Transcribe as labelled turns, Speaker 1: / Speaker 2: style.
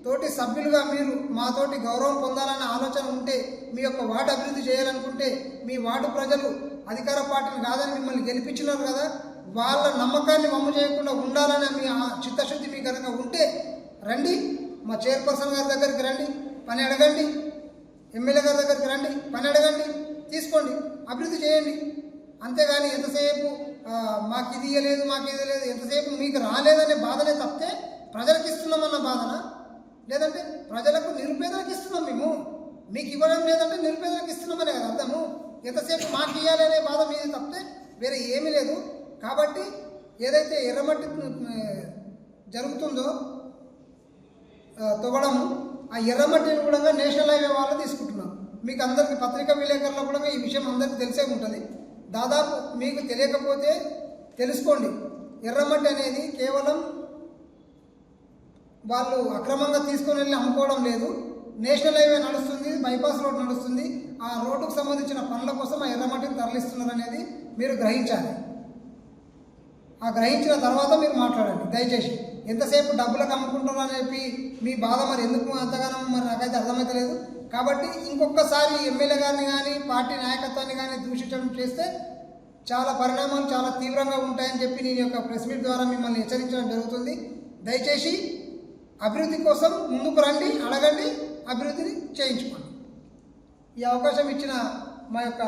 Speaker 1: తోటి సభ్యులుగా మీరు మాతోటి గౌరవం పొందాలనే ఆలోచన ఉంటే, మీ యొక్క వార్డు అభివృద్ధి చేయాలనుకుంటే, మీ వార్డు ప్రజలు అధికార పార్టీని కాదని మిమ్మల్ని గెలిపించినారు కదా, వాళ్ళ నమ్మకాన్ని వమ్ము చేయకుండా ఉండాలనే మీ చిత్తశుద్ధి మీ కనుక ఉంటే రండి, మా చైర్పర్సన్ గారి దగ్గరికి రండి, పని అడగండి, ఎమ్మెల్యే గారి దగ్గరికి రండి, పని అడగండి, తీసుకోండి, అభివృద్ధి చేయండి. అంతేగాని ఎంతసేపు మాకు ఇది ఇవ్వలేదు, మాకు ఇది లేదు, ఎంతసేపు మీకు రాలేదనే బాధనే తప్పితే ప్రజలకు ఇస్తున్నామన్న బాధన, లేదంటే ప్రజలకు నిరుపేదలకు ఇస్తున్నాం మేము, మీకు ఇవ్వడం లేదంటే నిరుపేదలకు ఇస్తున్నామనే కదా అర్థము. ఎంతసేపు మాకు ఇవ్వాలనే బాధ మీద తప్పితే వేరే ఏమీ లేదు. కాబట్టి ఏదైతే ఎర్రమట్టి జరుగుతుందో తవ్వడము, ఆ ఎర్రమట్టిని కూడా నేషనల్ హైవే వాళ్ళు తీసుకుంటున్నారు. మీకు అందరికీ పత్రికా విలేకరులకు కూడా ఈ విషయం అందరికీ తెలిసే ఉంటుంది. దాదాపు మీకు తెలియకపోతే తెలుసుకోండి. ఎర్రమట్టి అనేది కేవలం వాళ్ళు అక్రమంగా తీసుకొని వెళ్ళి అమ్ముకోవడం లేదు. నేషనల్ హైవే నడుస్తుంది, బైపాస్ రోడ్ నడుస్తుంది. ఆ రోడ్డుకు సంబంధించిన పనుల కోసం ఆ ఎర్రమట్టిని తరలిస్తున్నారు అనేది మీరు గ్రహించాలి. ఆ గ్రహించిన తర్వాత మీరు మాట్లాడండి దయచేసి. ఎంతసేపు డబ్బులకు అమ్ముకుంటున్నారు అని చెప్పి మీ బాధ మరి ఎందుకు అంతగానో మరి నాకైతే అర్థమైతే లేదు. కాబట్టి ఇంకొకసారి ఎమ్మెల్యే గారిని కానీ పార్టీ నాయకత్వాన్ని కానీ దూషించడం చేస్తే చాలా పరిణామాలు చాలా తీవ్రంగా ఉంటాయని చెప్పి నేను యొక్క ప్రెస్ మీట్ ద్వారా మిమ్మల్ని హెచ్చరించడం జరుగుతుంది. దయచేసి అభివృద్ధి కోసం ముందుకు రండి, అడగండి, అభివృద్ధిని చేయించుకోండి. ఈ అవకాశం ఇచ్చిన మా యొక్క